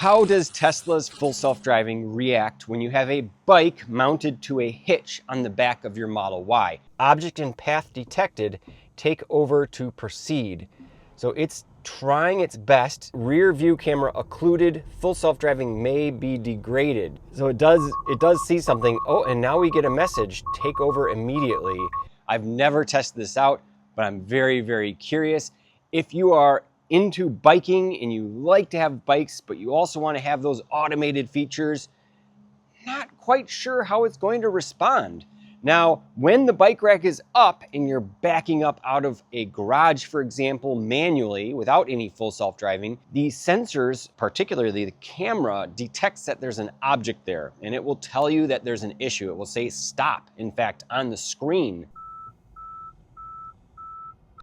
How does Tesla's full self-driving react when you have a bike mounted to a hitch on the back of your Model Y? Object and path detected, take over to proceed. So it's trying its best. Rear view camera occluded, full self-driving may be degraded. So it does see something. Oh, and now we get a message, take over immediately. I've never tested this out, but I'm very, very curious. If you are into biking and you like to have bikes, but you also want to have those automated features, not quite sure how it's going to respond. Now, when the bike rack is up and you're backing up out of a garage, for example, manually without any full self-driving, the sensors, particularly the camera, detects that there's an object there and it will tell you that there's an issue. It will say stop, in fact, on the screen.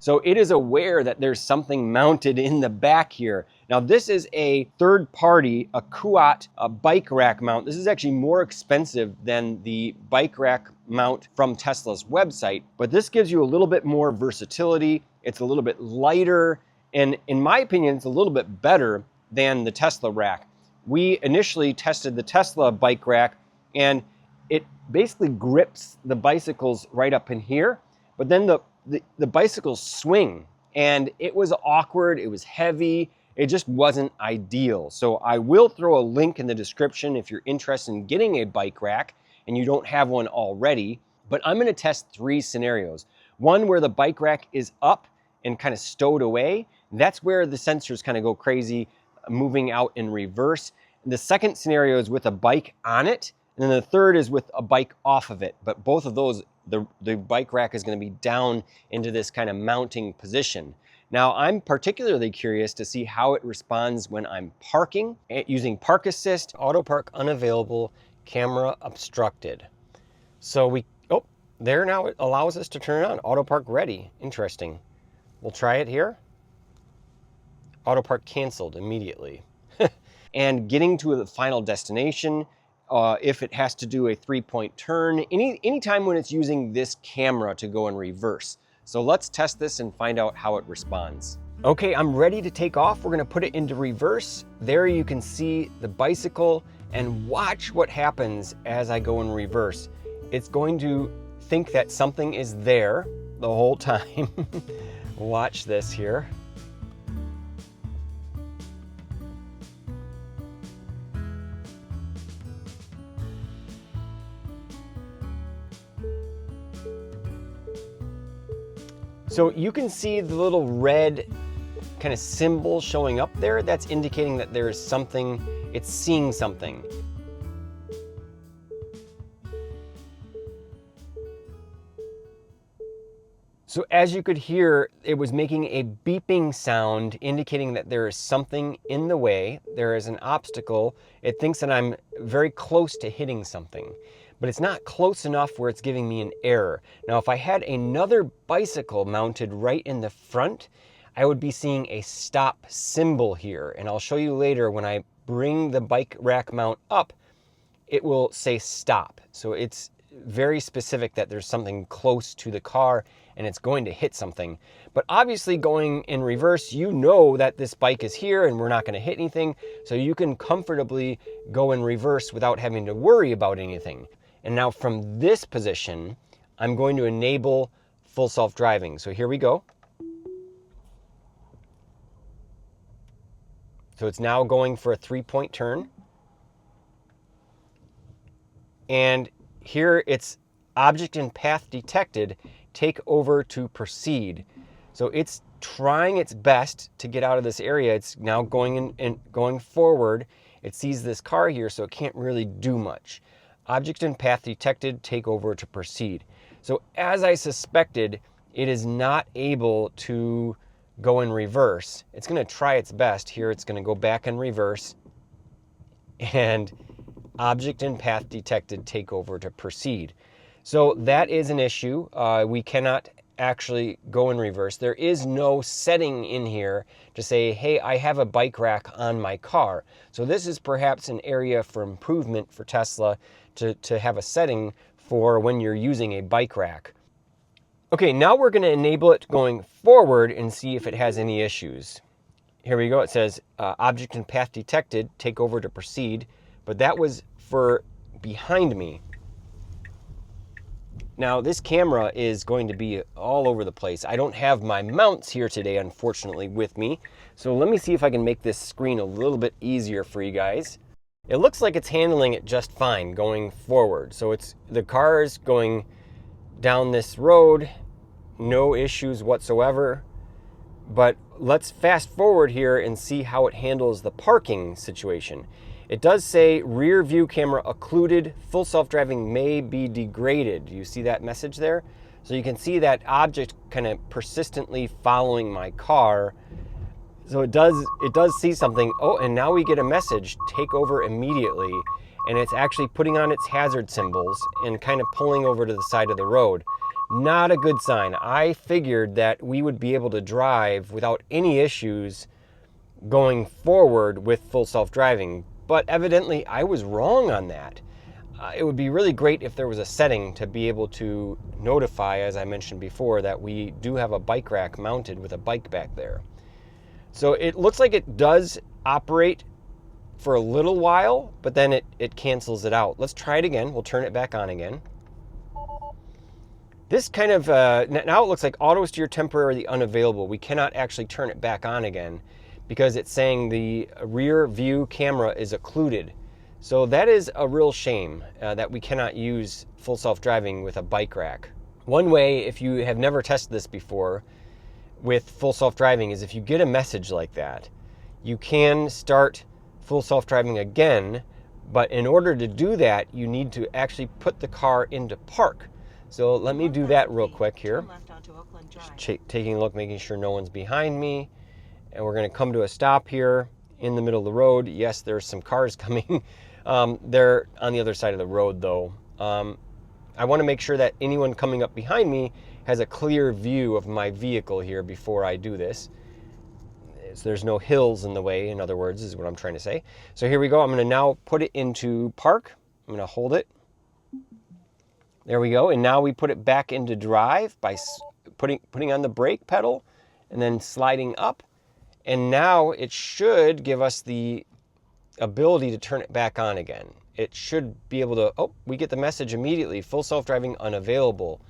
So it is aware that there's something mounted in the back here. Now this is a third party, a Kuat, a bike rack mount. This is actually more expensive than the bike rack mount from Tesla's website, but this gives you a little bit more versatility. It's a little bit lighter, and in my opinion, it's a little bit better than the Tesla rack. We initially tested the Tesla bike rack, and it basically grips the bicycles right up in here, but then the bicycles swing, and it was awkward, it was heavy, it just wasn't ideal. So I will throw a link in the description if you're interested in getting a bike rack and you don't have one already. But I'm gonna test 3 scenarios. One where the bike rack is up and kind of stowed away. That's where the sensors kind of go crazy, moving out in reverse. And the second scenario is with a bike on it. And then the third is with a bike off of it. But both of those, the bike rack is going to be down into this kind of mounting position. Now, I'm particularly curious to see how it responds when I'm parking, using park assist, auto park unavailable, camera obstructed. So there now it allows us to turn it on, auto park ready. Interesting. We'll try it here. Auto park canceled immediately. And getting to the final destination, if it has to do a 3-point turn, anytime when it's using this camera to go in reverse. So let's test this and find out how it responds. Okay, I'm ready to take off. We're gonna put it into reverse. There you can see the bicycle, and watch what happens as I go in reverse. It's going to think that something is there the whole time. Watch this here. So you can see the little red kind of symbol showing up there. That's indicating that there is something, it's seeing something. So as you could hear, it was making a beeping sound indicating that there is something in the way. There is an obstacle. It thinks that I'm very close to hitting something, but it's not close enough where it's giving me an error. Now, if I had another bicycle mounted right in the front, I would be seeing a stop symbol here. And I'll show you later when I bring the bike rack mount up, it will say stop. So it's very specific that there's something close to the car and it's going to hit something. But obviously going in reverse, you know that this bike is here and we're not going to hit anything. So you can comfortably go in reverse without having to worry about anything. And now from this position, I'm going to enable full self-driving. So here we go. So it's now going for a 3-point turn. And here it's object and path detected, take over to proceed. So it's trying its best to get out of this area. It's now going in and going forward. It sees this car here, so it can't really do much. Object and path detected, take over to proceed. So as I suspected, it is not able to go in reverse. It's going to try its best. Here it's going to go back in reverse, and object and path detected, take over to proceed. So that is an issue. We cannot actually go in reverse. There is no setting in here to say, hey, I have a bike rack on my car. So this is perhaps an area for improvement for Tesla to have a setting for when you're using a bike rack. Okay, now we're going to enable it going forward and see if it has any issues. Here we go. It says object and path detected, take over to proceed. But that was for behind me. Now this camera is going to be all over the place. I don't have my mounts here today, unfortunately, with me. So let me see if I can make this screen a little bit easier for you guys. It looks like it's handling it just fine going forward. So the car is going down this road, no issues whatsoever. But let's fast forward here and see how it handles the parking situation. It does say rear view camera occluded, full self-driving may be degraded. Do you see that message there? So you can see that object kind of persistently following my car. So it does see something. Oh, and now we get a message, take over immediately. And it's actually putting on its hazard symbols and kind of pulling over to the side of the road. Not a good sign. I figured that we would be able to drive without any issues going forward with full self-driving. But evidently I was wrong on that. It would be really great if there was a setting to be able to notify, as I mentioned before, that we do have a bike rack mounted with a bike back there. So it looks like it does operate for a little while, but then it cancels it out. Let's try it again. We'll turn it back on again. This kind of, now it looks like auto steer temporarily unavailable. We cannot actually turn it back on again because it's saying the rear view camera is occluded. So that is a real shame that we cannot use full self-driving with a bike rack. One way, if you have never tested this before with full self-driving, is if you get a message like that, you can start full self-driving again, but in order to do that, you need to actually put the car into park. So let me do that real quick here. Just taking a look, making sure no one's behind me. And we're going to come to a stop here in the middle of the road. Yes, there's some cars coming. They're on the other side of the road, though. I want to make sure that anyone coming up behind me has a clear view of my vehicle here before I do this. So there's no hills in the way, in other words, is what I'm trying to say. So here we go. I'm going to now put it into park. I'm going to hold it. There we go. And now we put it back into drive by putting on the brake pedal and then sliding up. And now it should give us the ability to turn it back on again. It should be able to, oh, we get the message immediately. Full self-driving unavailable.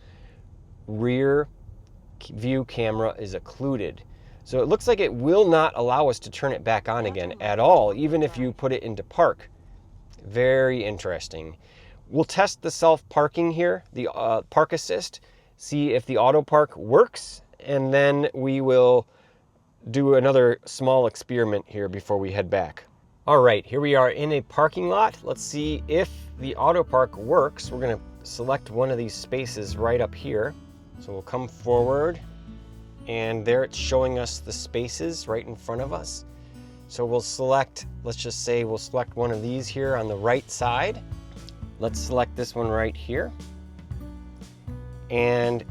Rear view camera is occluded. So it looks like it will not allow us to turn it back on again at all, even if you put it into park. Very interesting. We'll test the self-parking here, the park assist, see if the auto park works, and then we will do another small experiment here before we head back. All right, here we are in a parking lot. Let's see if the auto park works. We're going to select one of these spaces right up here. So we'll come forward, and there it's showing us the spaces right in front of us. So we'll select, let's just say we'll select one of these here on the right side. Let's select this one right here. And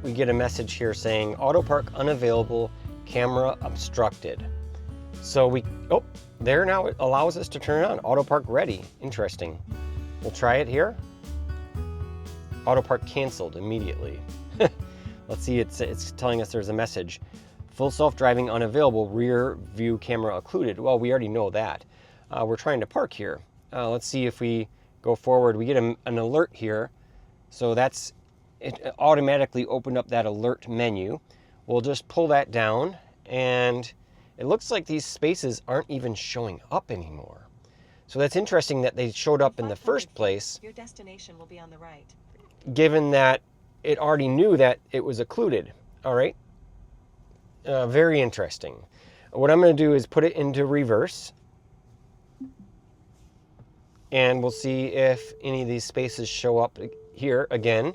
we get a message here saying auto park unavailable, camera obstructed. So there now it allows us to turn it on. Auto park ready. Interesting. We'll try it here. Auto park canceled immediately. Let's see, it's telling us there's a message. Full self-driving unavailable, rear view camera occluded. Well, we already know that. We're trying to park here. Let's see if we go forward. We get an alert here. So it automatically opened up that alert menu. We'll just pull that down, and it looks like these spaces aren't even showing up anymore. So that's interesting that they showed up in the first place. Your destination will be on the right. Given that it already knew that it was occluded. All right. Very interesting. What I'm going to do is put it into reverse. And we'll see if any of these spaces show up here again.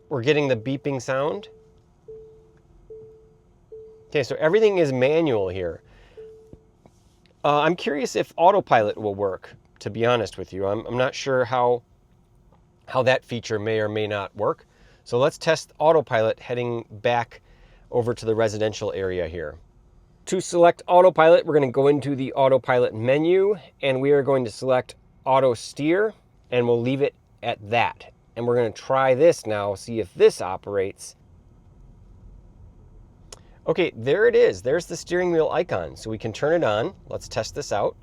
We're getting the beeping sound. Okay, so everything is manual here. I'm curious if Autopilot will work, to be honest with you. I'm not sure how that feature may or may not work. So let's test Autopilot heading back over to the residential area here. To select Autopilot, we're going to go into the Autopilot menu, and we are going to select Auto Steer, and we'll leave it at that. And we're going to try this now, see if this operates. Okay, there it is. There's the steering wheel icon. So we can turn it on. Let's test this out.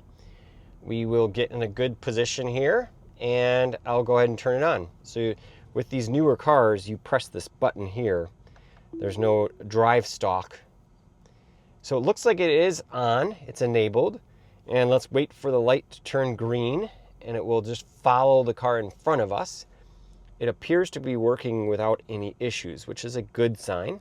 We will get in a good position here, and I'll go ahead and turn it on. So with these newer cars, you press this button here. There's no drive stalk. So it looks like it is on. It's enabled. And let's wait for the light to turn green, and it will just follow the car in front of us. It appears to be working without any issues, which is a good sign.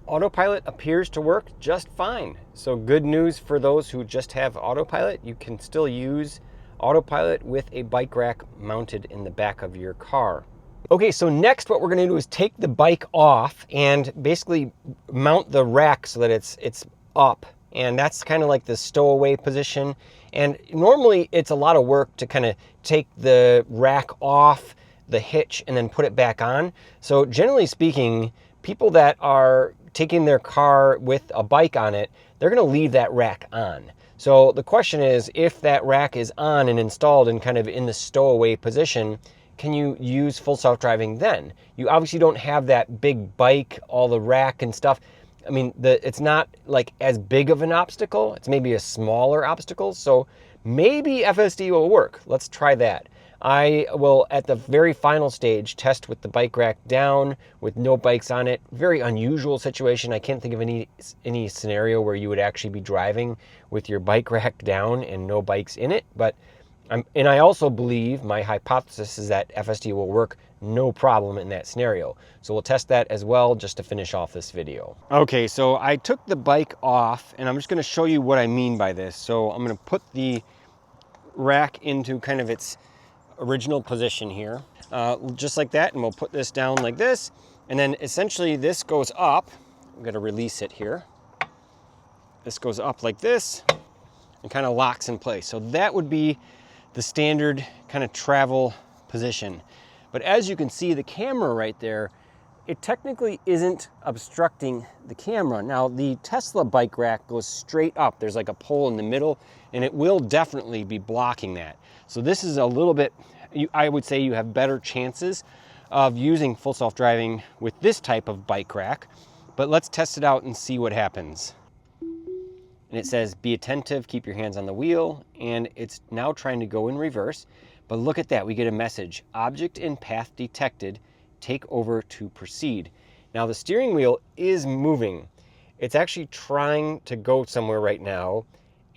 Autopilot appears to work just fine. So good news for those who just have Autopilot. You can still use Autopilot with a bike rack mounted in the back of your car. Okay, so next what we're going to do is take the bike off and basically mount the rack so that it's up. And that's kind of like the stowaway position. And normally it's a lot of work to kind of take the rack off the hitch and then put it back on. So generally speaking, people that are taking their car with a bike on it, they're going to leave that rack on. So the question is, if that rack is on and installed and kind of in the stowaway position, can you use full self-driving then? You obviously don't have that big bike, all the rack and stuff. I mean, it's not like as big of an obstacle. It's maybe a smaller obstacle. So maybe FSD will work. Let's try that. I will, at the very final stage, test with the bike rack down with no bikes on it. Very unusual situation. I can't think of any scenario where you would actually be driving with your bike rack down and no bikes in it. But and I also believe, my hypothesis is that FSD will work no problem in that scenario. So we'll test that as well just to finish off this video. Okay, so I took the bike off and I'm just going to show you what I mean by this. So I'm going to put the rack into kind of its original position here, just like that, and we'll put this down like this, and then essentially this goes up. I'm going to release it here. This goes up like this and kind of locks in place. So that would be the standard kind of travel position. But as you can see, the camera right there, it technically isn't obstructing the camera. Now the Tesla bike rack goes straight up. There's like a pole in the middle, and it will definitely be blocking that. So this is a little bit, I would say you have better chances of using full self-driving with this type of bike rack. But let's test it out and see what happens. And it says, be attentive, keep your hands on the wheel, and it's now trying to go in reverse. But look at that, we get a message, object in path detected, take over to proceed. Now the steering wheel is moving. It's actually trying to go somewhere right now,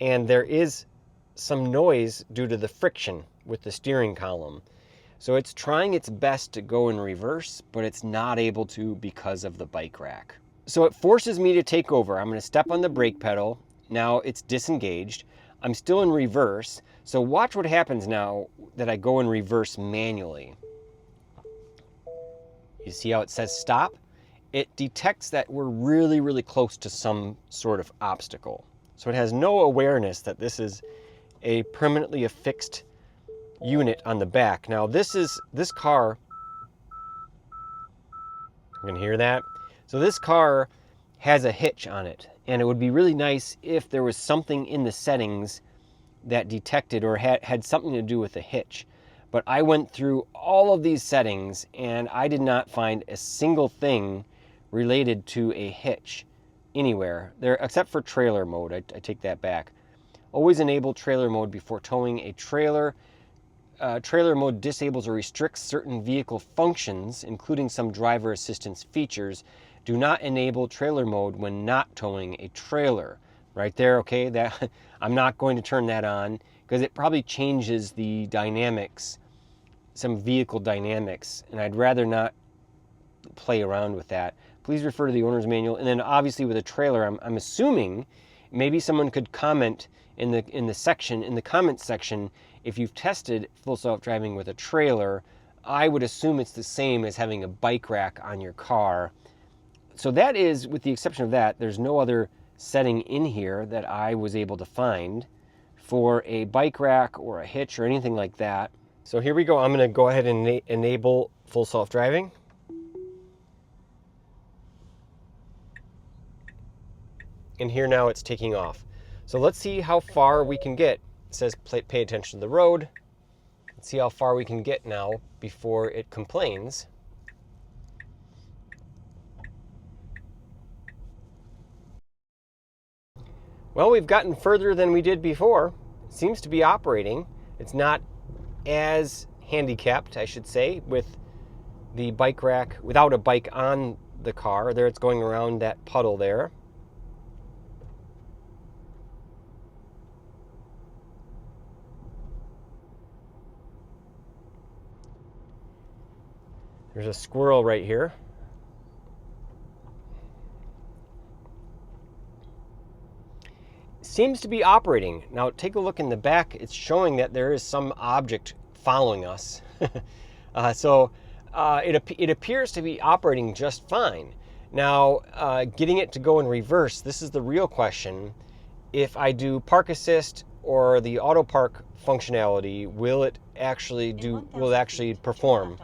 and there is some noise due to the friction with the steering column. So it's trying its best to go in reverse, but it's not able to because of the bike rack. So it forces me to take over. I'm going to step on the brake pedal. Now it's disengaged. I'm still in reverse. So watch what happens now that I go in reverse manually. You see how it says stop? It detects that we're really, really close to some sort of obstacle. So it has no awareness that this is a permanently affixed unit on the back. Now this car, you can hear that? So this car has a hitch on it, and it would be really nice if there was something in the settings that detected or had something to do with the hitch. But I went through all of these settings and I did not find a single thing related to a hitch anywhere there, except for trailer mode. I take that back. Always enable trailer mode before towing a trailer. Trailer mode disables or restricts certain vehicle functions, including some driver assistance features. Do not enable trailer mode when not towing a trailer. Right there, okay, that I'm not going to turn that on because it probably changes the dynamics, some vehicle dynamics, and I'd rather not play around with that. Please refer to the owner's manual. And then obviously with a trailer, I'm assuming maybe someone could comment in the comments section, if you've tested full self-driving with a trailer. I would assume it's the same as having a bike rack on your car. So that is, with the exception of that, there's no other setting in here that I was able to find for a bike rack or a hitch or anything like that. So here we go. I'm going to go ahead and enable full self-driving. And here now it's taking off. So let's see how far we can get. It says pay attention to the road. Let's see how far we can get now before it complains. Well, we've gotten further than we did before. It seems to be operating. It's not as handicapped, I should say, with the bike rack, without a bike on the car. There it's going around that puddle there. There's a squirrel right here. Seems to be operating. Now take a look in the back. It's showing that there is some object following us. It appears to be operating just fine. Now, getting it to go in reverse, this is the real question. If I do park assist or the auto park functionality, will it actually perform?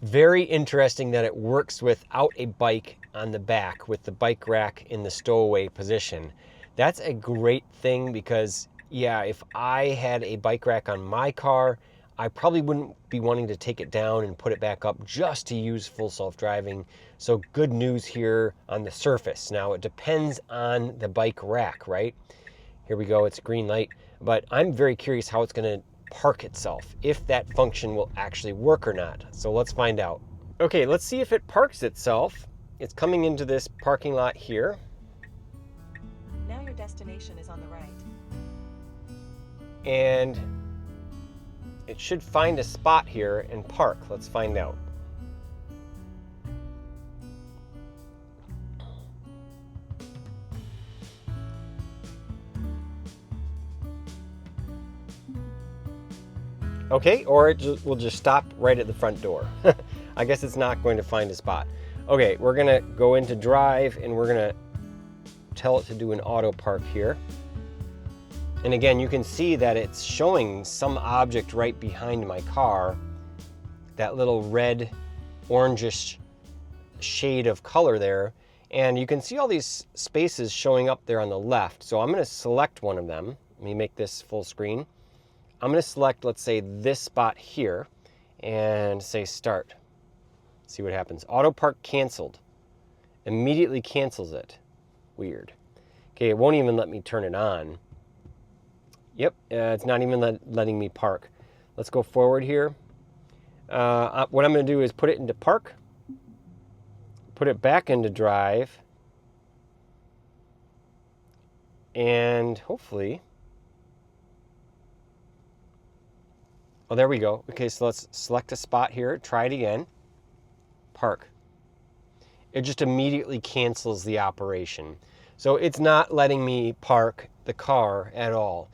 Very interesting that it works without a bike on the back with the bike rack in the stowaway position. That's a great thing because, yeah, if I had a bike rack on my car, I probably wouldn't be wanting to take it down and put it back up just to use full self-driving. So good news here on the surface. Now it depends on the bike rack, right? Here we go, it's a green light. But I'm very curious how it's going to park itself, if that function will actually work or not. So let's find out. Okay, let's see if it parks itself. It's coming into this parking lot here. Now your destination is on the right. And it should find a spot here and park. Let's find out. Okay, or it will just stop right at the front door. I guess it's not going to find a spot. Okay, we're gonna go into drive and we're gonna tell it to do an auto park here. And again, you can see that it's showing some object right behind my car. That little red, orangish shade of color there. And you can see all these spaces showing up there on the left. So I'm gonna select one of them. Let me make this full screen. I'm going to select, let's say, this spot here and say start. See what happens. Auto park canceled. Immediately cancels it. Weird. Okay, it won't even let me turn it on. Yep, it's not even letting me park. Let's go forward here. What I'm going to do is put it into park, put it back into drive, and hopefully... Oh, there we go. Okay, so let's select a spot here, try it again, park. It just immediately cancels the operation. So it's not letting me park the car at all.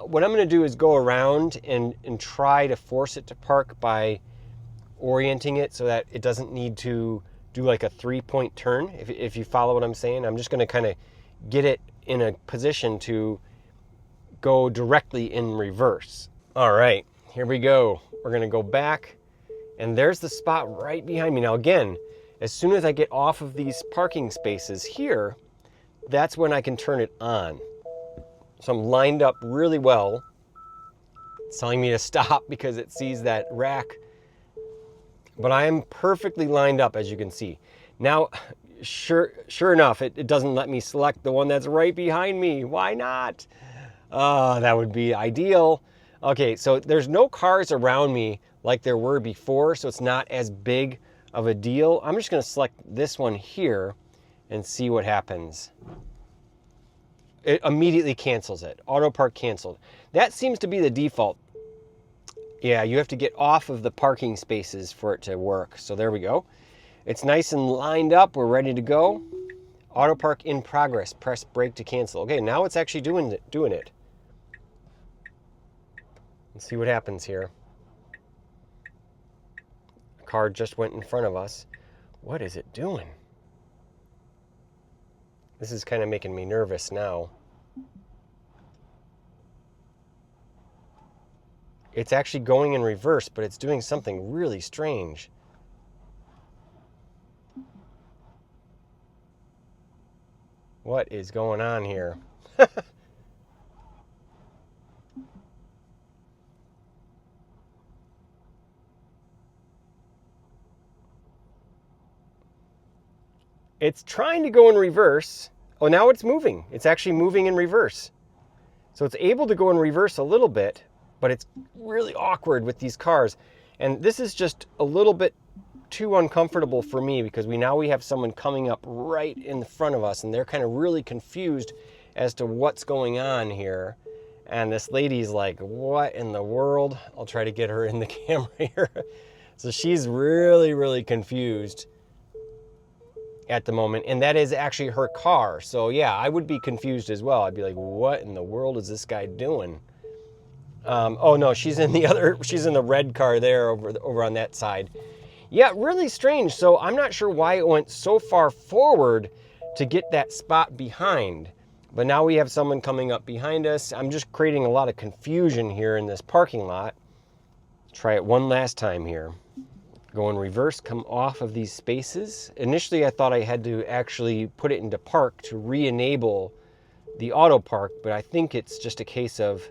What I'm going to do is go around and try to force it to park by orienting it so that it doesn't need to do like a 3-point turn, if you follow what I'm saying. I'm just going to kind of get it in a position to go directly in reverse. All right. Here we go. We're going to go back, and there's the spot right behind me. Now again, as soon as I get off of these parking spaces here, that's when I can turn it on. So I'm lined up really well. It's telling me to stop because it sees that rack, but I am perfectly lined up, as you can see. Now, sure enough, it doesn't let me select the one that's right behind me. Why not? That would be ideal. Okay, so there's no cars around me like there were before, so it's not as big of a deal. I'm just going to select this one here and see what happens. It immediately cancels it. Auto park canceled. That seems to be the default. Yeah, you have to get off of the parking spaces for it to work. So there we go. It's nice and lined up. We're ready to go. Auto park in progress. Press brake to cancel. Okay, now it's actually doing it. Let's see what happens here. A car just went in front of us. What is it doing? This is kind of making me nervous now. It's actually going in reverse, but it's doing something really strange. What is going on here? It's trying to go in reverse. Oh, now it's moving. It's actually moving in reverse. So it's able to go in reverse a little bit, but it's really awkward with these cars. And this is just a little bit too uncomfortable for me because we have someone coming up right in the front of us and they're kind of really confused as to what's going on here. And this lady's like, what in the world? I'll try to get her in the camera here. So she's really, really confused at the moment. And that is actually her car. So yeah, I would be confused as well. I'd be like, what in the world is this guy doing? Oh no, she's in the red car there over on that side. Yeah, really strange. So I'm not sure why it went so far forward to get that spot behind. But now we have someone coming up behind us. I'm just creating a lot of confusion here in this parking lot. Try it one last time here. Go in reverse, come off of these spaces. Initially, I thought I had to actually put it into park to re-enable the auto park, but I think it's just a case of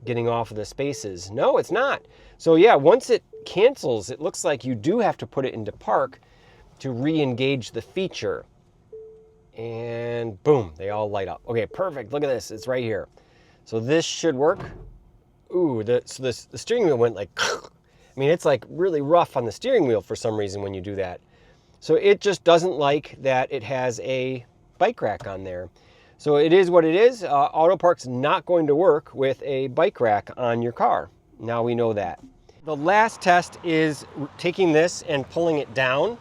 getting off of the spaces. No, it's not. So yeah, once it cancels, it looks like you do have to put it into park to re-engage the feature. And boom, they all light up. Okay, perfect. Look at this. It's right here. So this should work. Ooh, the steering wheel went like, I mean, it's like really rough on the steering wheel for some reason when you do that. So it just doesn't like that it has a bike rack on there. So it is what it is. Auto Park's not going to work with a bike rack on your car. Now we know that. The last test is taking this and pulling it down.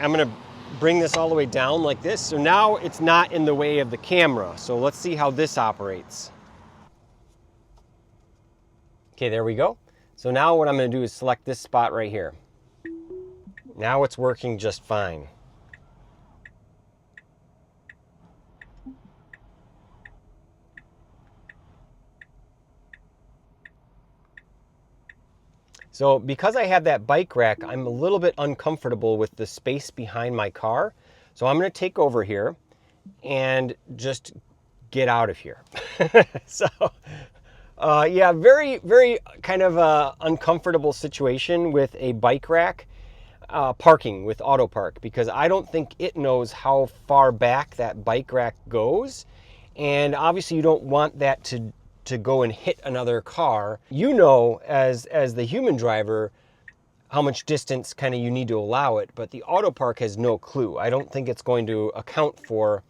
I'm gonna bring this all the way down like this. So now it's not in the way of the camera. So let's see how this operates. Okay, there we go. So now what I'm gonna do is select this spot right here. Now it's working just fine. So because I have that bike rack, I'm a little bit uncomfortable with the space behind my car. So I'm going to take over here and just get out of here. So yeah, very, very kind of uncomfortable situation with a bike rack parking with Auto Park, because I don't think it knows how far back that bike rack goes. And obviously you don't want that to go and hit another car. You know, as the human driver, how much distance kind of you need to allow it, but the Auto Park has no clue. I don't think it's going to account for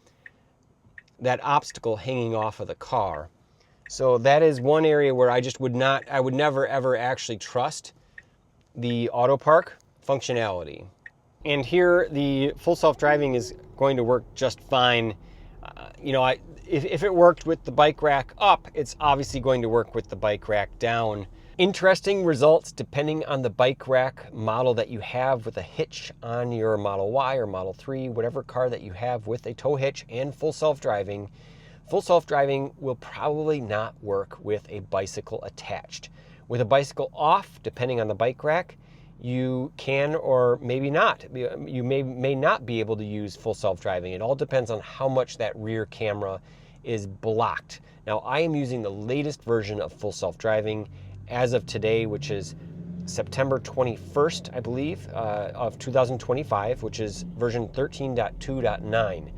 that obstacle hanging off of the car. So that is one area where I would never ever actually trust the Auto Park functionality. And here the full self-driving is going to work just fine. You know, if it worked with the bike rack up, it's obviously going to work with the bike rack down. Interesting results depending on the bike rack model that you have with a hitch on your Model Y or Model 3, whatever car that you have with a tow hitch and full self-driving. Full self-driving will probably not work with a bicycle attached. With a bicycle off, depending on the bike rack, you can or maybe not. You may not be able to use full self-driving. It all depends on how much that rear camera is blocked. Now, I am using the latest version of full self-driving as of today, which is September 21st, I believe, of 2025, which is version 13.2.9.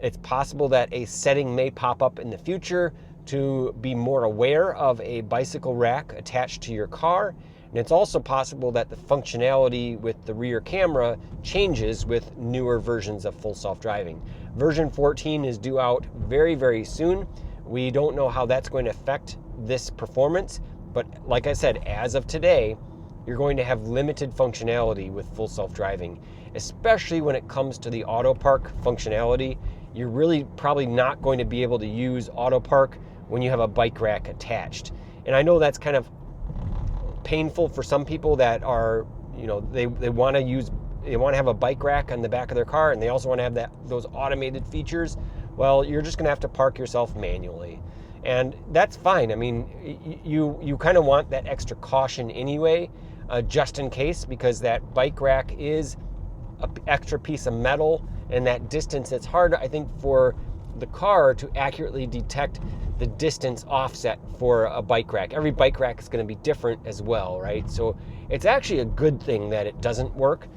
It's possible that a setting may pop up in the future to be more aware of a bicycle rack attached to your car. And it's also possible that the functionality with the rear camera changes with newer versions of full self-driving. Version 14 is due out very, very soon. We don't know how that's going to affect this performance, but like I said, as of today, you're going to have limited functionality with full self-driving, especially when it comes to the Auto Park functionality. You're really probably not going to be able to use Auto Park when you have a bike rack attached. And I know that's kind of painful for some people that are, you know, they want to have a bike rack on the back of their car, and they also want to have those automated features. Well, you're just going to have to park yourself manually, and that's fine. I mean, you kind of want that extra caution anyway, just in case, because that bike rack is an extra piece of metal, and that distance, it's hard, I think, for the car to accurately detect the distance offset for a bike rack. Every bike rack is going to be different as well, right? So it's actually a good thing that it doesn't work.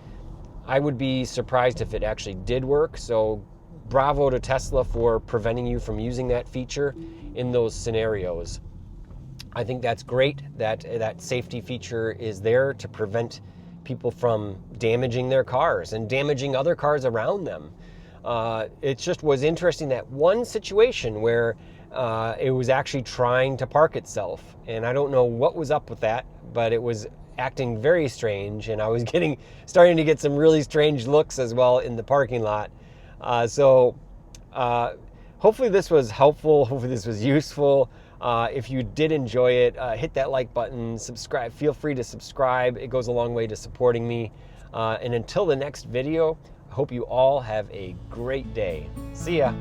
I would be surprised if it actually did work. So bravo to Tesla for preventing you from using that feature in those scenarios. I think that's great that that safety feature is there to prevent people from damaging their cars and damaging other cars around them. It just was interesting, that one situation where it was actually trying to park itself. And I don't know what was up with that, but it was acting very strange. And I was starting to get some really strange looks as well in the parking lot. Hopefully this was helpful. Hopefully this was useful. If you did enjoy it, hit that like button, subscribe. Feel free to subscribe. It goes a long way to supporting me. And until the next video, I hope you all have a great day. See ya.